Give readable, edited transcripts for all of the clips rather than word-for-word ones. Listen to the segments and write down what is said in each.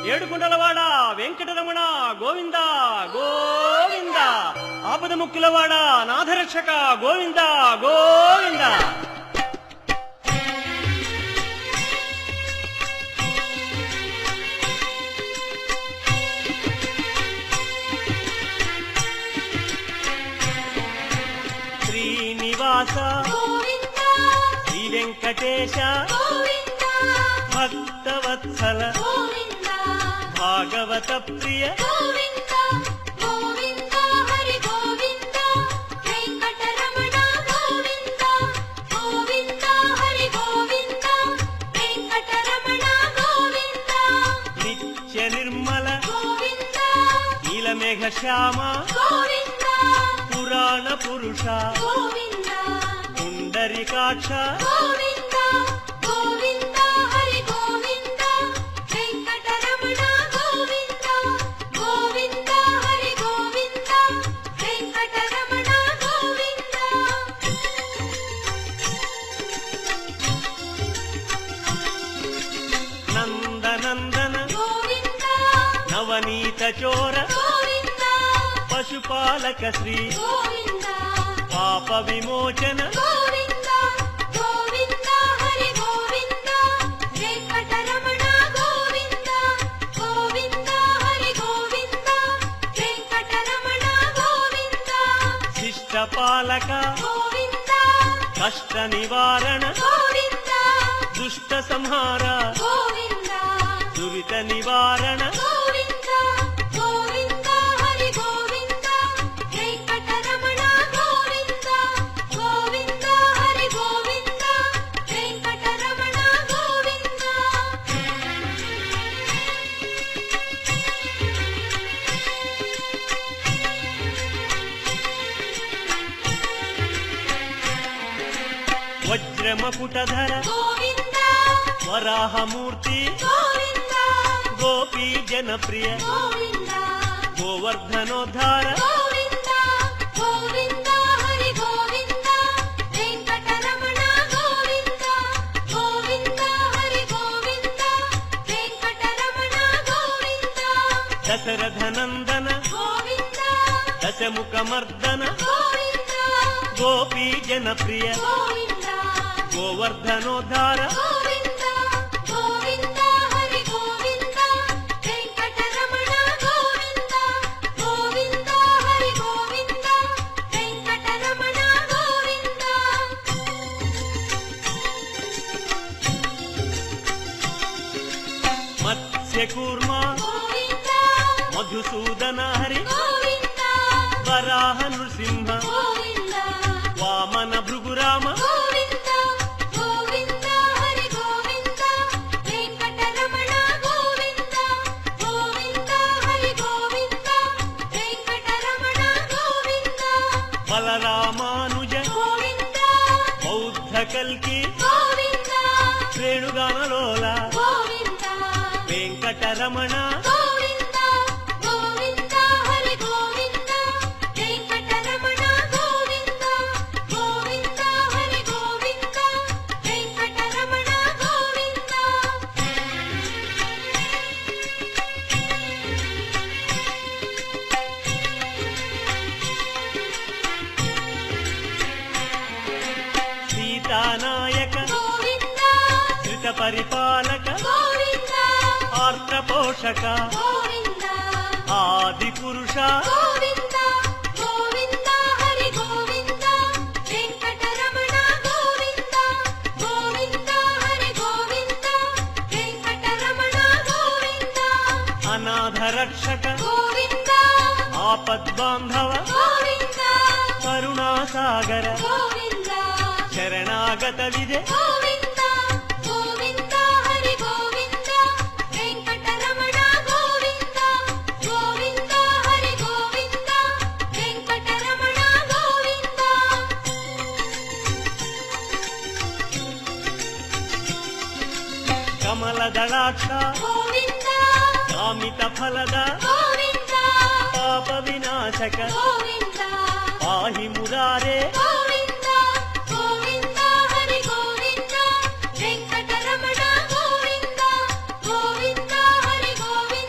ఏడుకుండలవాడ వెంకటరమణ గోవింద గోవింద, ఆపద ముక్కులవాడ నాథరక్షక గోవింద గోవింద. శ్రీనివాస శ్రీ వెంకటేశ భక్తవత్సల భాగవత ప్రియ నిత్య నిర్మల నీలమేఘ శ్యామ పురాణ పురుష పుండరీకాక్ష నందనందన నవనీత చోర పశుపాలక శ్రీ పాప విమోచన శిష్టపాలక కష్ట నివారణ దుష్ట సంహార దురిత నివారణ వజ్రమకుటధర వరాహమూర్తి గోపీ జనప్రియ గోవర్ధనోద్ధార దశరథనందన దశముఖమర్దన గోపీ జనప్రియ గోవర్ధనోద్ధార మత్స్యకూర్మ మధుసూదన హరి వరాహ నృసింహ వామన భృగురామ బలరామానుజ బౌద్ధ కల్కి శ్రేణుగానలోల వెంకటరమణ సీతానాయక ధృత పరిపాలక ఆర్త పోషక ఆది పురుష అనాథ రక్షక ఆపద్బాంధవ కరుణాసాగర శరణాగత విదే కమలదళాక్ష కామిత ఫలద పాప వినాశక పాహి మురారే వెంకటరమణ గోవింద గోవింద హరి గోవింద.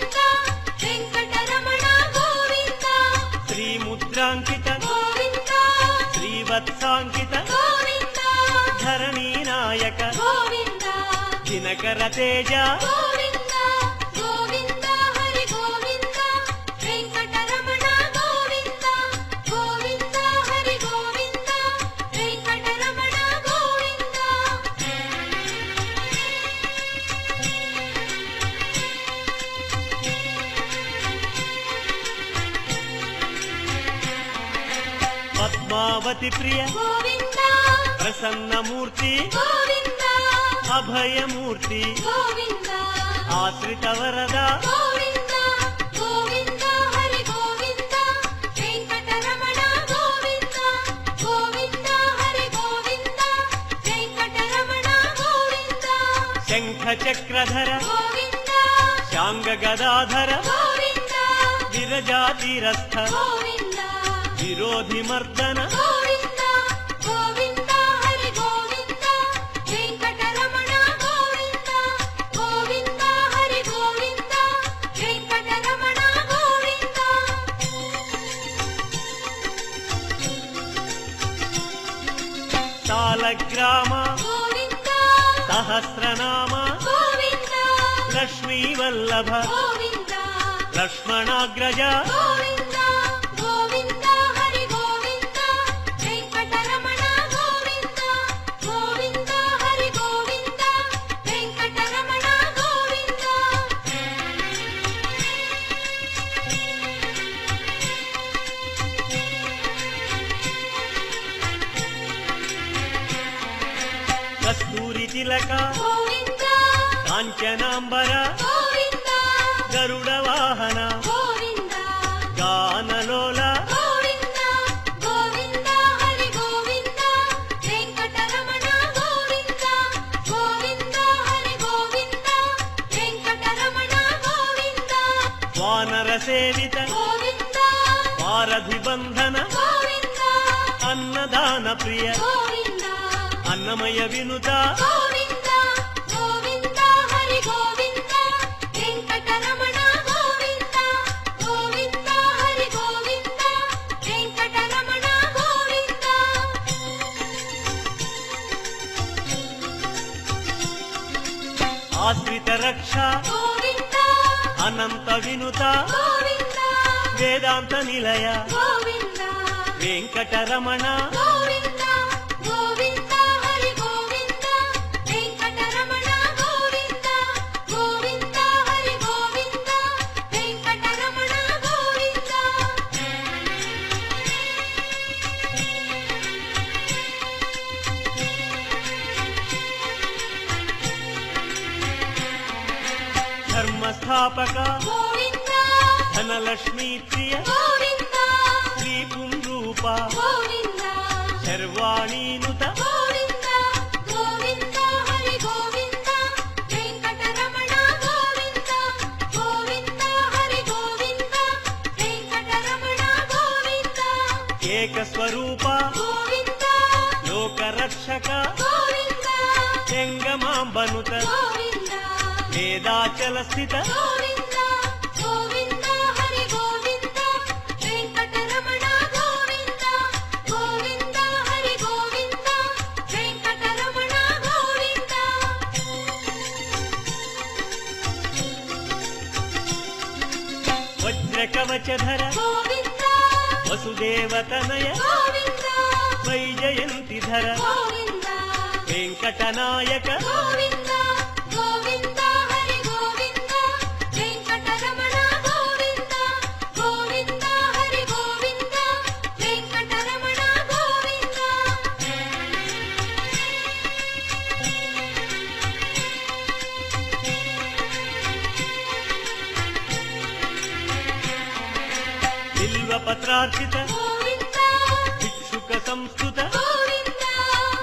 रुद्राङ्कित गोविन्द श्रीवत्साङ्कित गोविन्द धरणीनायक गोविन्द दिनकर तेज गोविन्द गोविन्द हरि गोविन्द वेङ्कटरमण गोविन्द गोविन्द हरि गोविन्द वेङ्कटरमण गोविन्द पद्मावति प्रिय गोविन्द प्रसन्नमूर्ति गोविन्द अभयमूर्ति गोविन्द आश्रित वरद गोविन्द गोविन्द हरि गोविन्द वेङ्कटरमण गोविन्द गोविन्द हरि गोविन्द वेङ्कटरमण गोविन्द शङ्ख चक्रधर गोविन्द शाङ्गगदाधर गोविन्द विरजातिरस्थ गोविन्द विरोधिमर्दन गोविन्द गोविन्द हरि गोविन्द वेङ्कटरमण गोविन्द गोविन्द हरि गोविन्द वेङ्कटरमण गोविन्द सालग्राम गोविन्द सहस्रनाम गोविन्द लक्ष्मीवल्लभ गोविन्द लक्ष्मणाग्रज गोविन्द गोविन्द हरि गोविन्द वेङ्कटरमण गोविन्द गोविन्द हरि गोविन्द वेङ्कटरमण गोविन्द कस्तूरि तिलक गोविन्द काञ्चनाम्बर गोविन्द गरुडवाहन गोविन्द गानलोल गोविन्द गोविन्द हरि गोविन्द वेङ्कटरमण गोविन्द गोविन्द हरि गोविन्द वेङ्कटरमण गोविन्द वानरसेवित गोविन्द वारधिबन्धन गोविन्द अन्नदान प्रिय गोविन्द अन्नमय विनुत गोविन्द गोविन्द हरि गोविन्द वेङ्कटरमण गोविन्द गोविन्द हरि गोविन्द वेङ्कटरमण गोविन्द आश्रित रक्षा गोविन्द अनन्त विनुत गोविन्द वेदान्त निलय गोविन्द वेङ्कटरमण गोविन्द गोविन्द हरि गोविन्द वेङ्कटरमण गोविन्द गोविन्द हरि गोविन्द वेङ्कटरमण गोविन्द धर्मस्थापक गोविन्द धनलक्ष्मी प्रिय गोविन्द श्रीपुंरूप गोविन्द शर्वाणीनुत गोविन्द गोविन्द हरि गोविन्द वेङ्कटरमण गोविन्द गोविन्द हरि गोविन्द वेङ्कटरमण गोविन्द एकस्वरूप गोविन्द लोकरक्षक गोविन्द जङ्गमाम्बनुत गोविन्द वेदाचल स्थित गोविन्द गोविन्द हरि गोविन्द वेङ्कटरमण गोविन्द गोविन्द हरि गोविन्द वेङ्कटरमण गोविन्द वज्रकवचधर गोविन्द वसुदेवतनय गोविन्द वैजयन्तिधर गोविन्द वेङ्कटनायक गोविन्द गोविन्द हरि गोविन्द वेङ्कटरमण गोविन्द गोविन्द हरि गोविन्द वेङ्कटरमण गोविन्द बिल्वपत्रार्चित गोविन्द भिक्षुक संस्तुत गोविन्द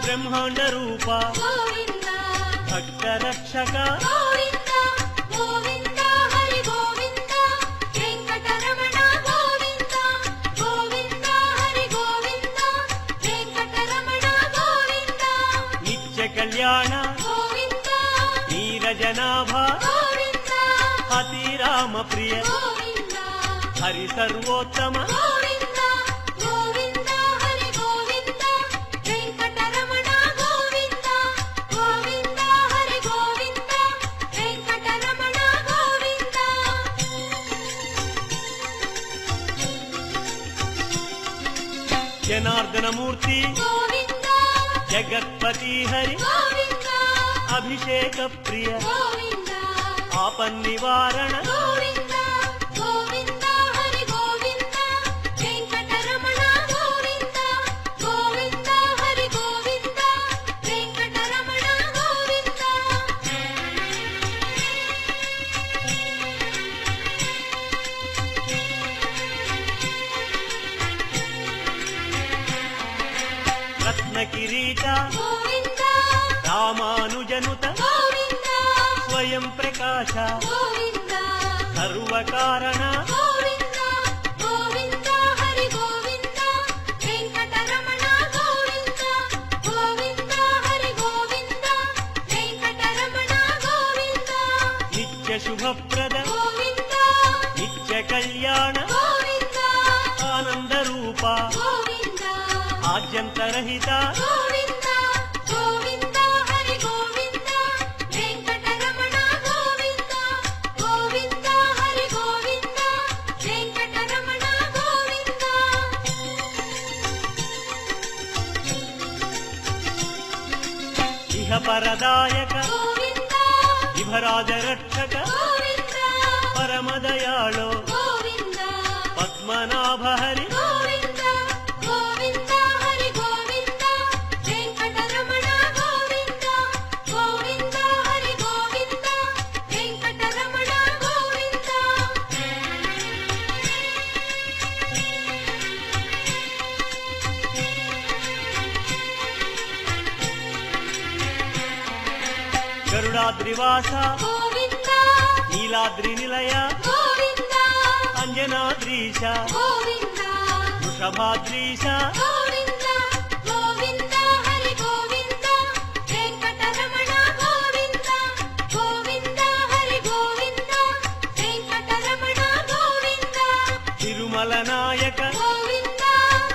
ब्रह्माण्ड रूप गोविन्द भक्तरक्षक गोविन्द गोविन्द हरि गोविन्द वेङ्कटरमण गोविन्द गोविन्द हरि गोविन्द वेङ्कटरमण गोविन्द नित्य कल्याण गोविन्द नीरजनाभ गोविन्द अतिराम प्रिय गोविन्द हरि सर्वोत्तम गोविन्द జనార్దన మూర్తి గోవింద జగత్పతి హరి గోవింద అభిషేక ప్రియ గోవింద ఆపన్నివారణ గోవింద గోవింద హరి గోవింద వెంకటరమణ గోవింద గోవింద హరి గోవింద వెంకటరమణ గోవింద రత్నకిరీట గోవింద రామానుజనుత గోవింద స్వయం ప్రకాశ గోవింద సర్వకారణ గోవింద గోవింద హరి గోవింద వెంకటరమణ గోవింద గోవింద హరి గోవింద వెంకటరమణ గోవింద నిత్య శుభప్రద గోవింద నిత్య కళ్యాణ గోవింద ఆనంద రూప గోవింద ఆద్యంతరహిత గోవింద గోవింద హరి గోవింద వెంకటరమణ గోవింద గోవింద హరి గోవింద వెంకటరమణ గోవింద ఇహ పరదాయక గోవింద విభరాజ రక్షక గోవింద పరమదయాళో గోవింద పద్మనాభ హరి గోవింద గోవింద హరి గోవింద వెంకటరమణ గోవింద గోవింద హరి గోవింద వెంకటరమణ గోవింద గరుడాద్రివాస గోవింద నీలాద్రి నిలయ గోవింద అంజనాద్రీశ గోవింద వృషభాద్రీశ గోవింద గోవింద హరి గోవింద వెంకటరమణ గోవింద గోవింద హరి గోవింద వెంకటరమణ గోవింద తిరుమల నాయక గోవింద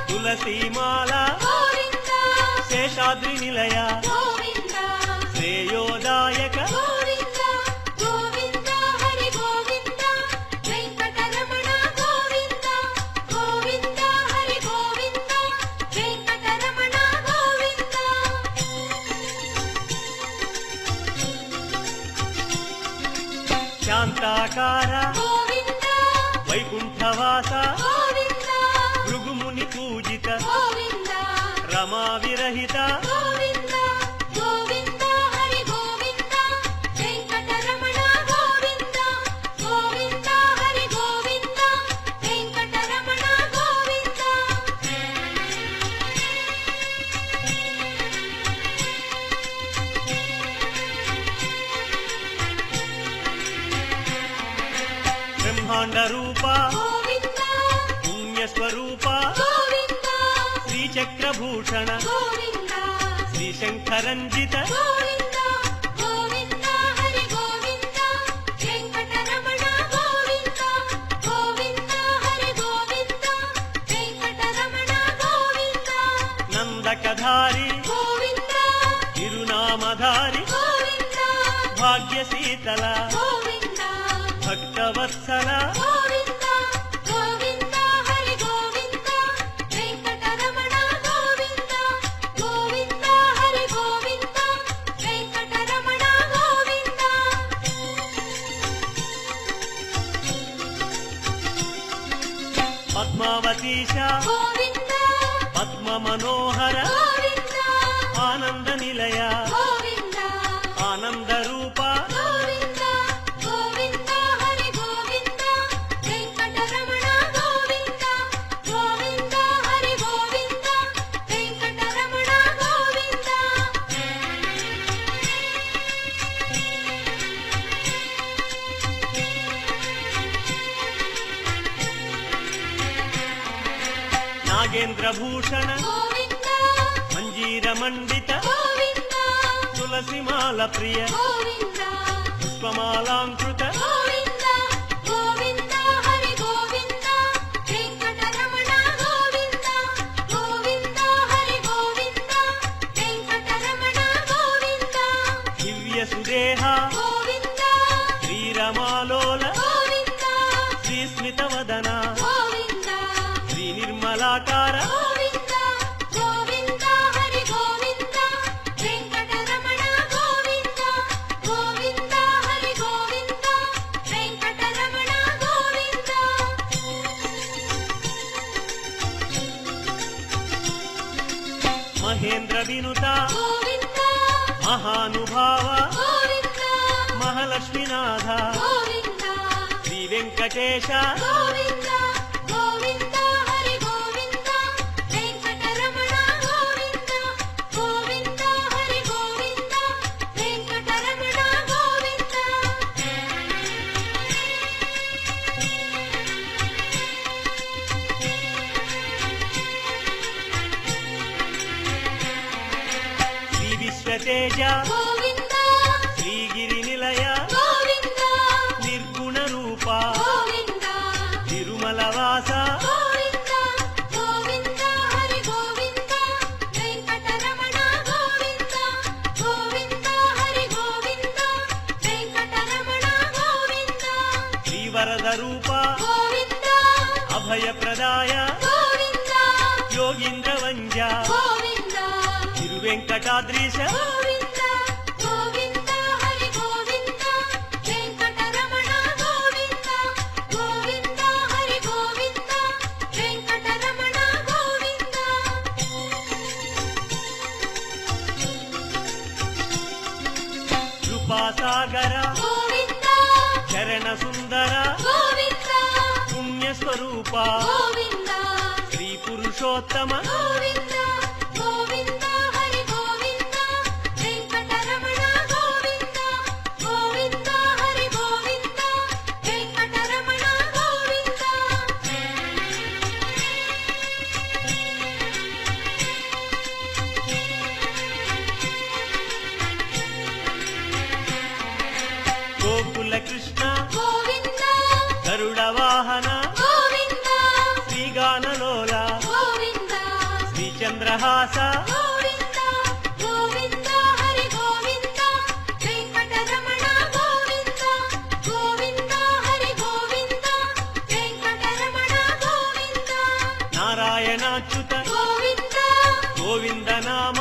తులసీమాల గోవింద శేషాద్రి నిలయ గోవింద శ్రేయోదాయక గోవింద గోవింద హరి గోవింద వెంకటరమణ గోవింద గోవింద హరి గోవింద వెంకటరమణ గోవింద శాంతాకార గోవింద వైకుంఠవాస గోవింద భృగుముని పూజిత గోవింద రమా విరహిత గోవింద గోవింద హరి గోవింద వెంకటరమణ గోవింద గోవింద హరి గోవింద వెంకటరమణ గోవింద బ్రహ్మాండ రూప గోవింద పుణ్యస్వరూప గోవింద శ్రీచక్రభూషణ గోవింద శ్రీశంకరంజిత గోవింద గోవింద హరి గోవింద వెంకటరమణ గోవింద గోవింద హరి గోవింద వెంకటరమణ గోవింద నందకధారి గోవింద తిరునామధారి గోవింద భాగ్యశీతల గోవింద భక్తవత్సల గోవింద గోవింద హరి గోవింద వెంకటరమణ గోవింద గోవింద హరి గోవింద వెంకటరమణ గోవింద పద్మావతీశ గోవింద పద్మ మనోహర గోవింద ఆనంద నిలయ గోవింద ఆనంద రూప గోవింద గోవింద హరి గోవింద వెంకటరమణ గోవింద గోవింద హరి గోవింద వెంకటరమణ గోవింద నాగేంద్ర భూషణ గోవింద మంజీర మండిత గోవింద తులసిమాల ప్రియ గోవింద పుష్పమాలాంకృత గోవింద గోవింద హరి గోవింద వెంకటరమణ గోవింద గోవింద హరి గోవింద వెంకటరమణ గోవింద దివ్య సుదేహ గోవింద శ్రీరమాలోల గోవింద శ్రీస్మిత వదన గోవింద శ్రీ నిర్మలాకార గోవింద మహేంద్ర వినుత గోవింద మహానుభావ గోవింద మహాలక్ష్మీనాథ గోవింద శ్రీ వెంకటేశ గోవింద గోవింద హరి గోవింద వెంకటరమణ గోవింద గోవింద హరి గోవింద వెంకటరమణ గోవింద శ్రీ విశ్వతేజ గోవింద శ్రీగిరి నిలయ గోవింద నిర్గుణ రూప గోవింద తిరుమల వాస గోవింద గోవింద హరి గోవింద వెంకటరమణ గోవింద గోవింద హరి గోవింద వెంకటరమణ గోవింద శ్రీవరద రూప గోవింద అభయప్రదాయ గోవింద యోగీంద్ర వంజ గోవింద తిరువెంకటాద్రీశ గోవింద గోవింద హరి గోవింద వెంకటరమణ గోవింద గోవింద హరి గోవింద వెంకటరమణ గోవింద కృపాసాగర గోవింద చరణ సుందర గోవింద పుణ్యస్వరూప గోవింద శ్రీ పురుషోత్తమ గోవింద గోవింద హరి గోవింద వెంకటరమణ గోవింద గోవింద హరి గోవింద వెంకటరమణ గోవింద గోకుల కృష్ణ గోవింద గరుడ వాహన గోవింద శ్రీగానలోల గోవింద శ్రీచంద్రహాస గోవింద గోవింద హరి గోవింద వెంకటరమణ గోవింద గోవింద హరి గోవింద వెంకటరమణ గోవింద నారాయణాచ్యుత గోవింద గోవింద నామ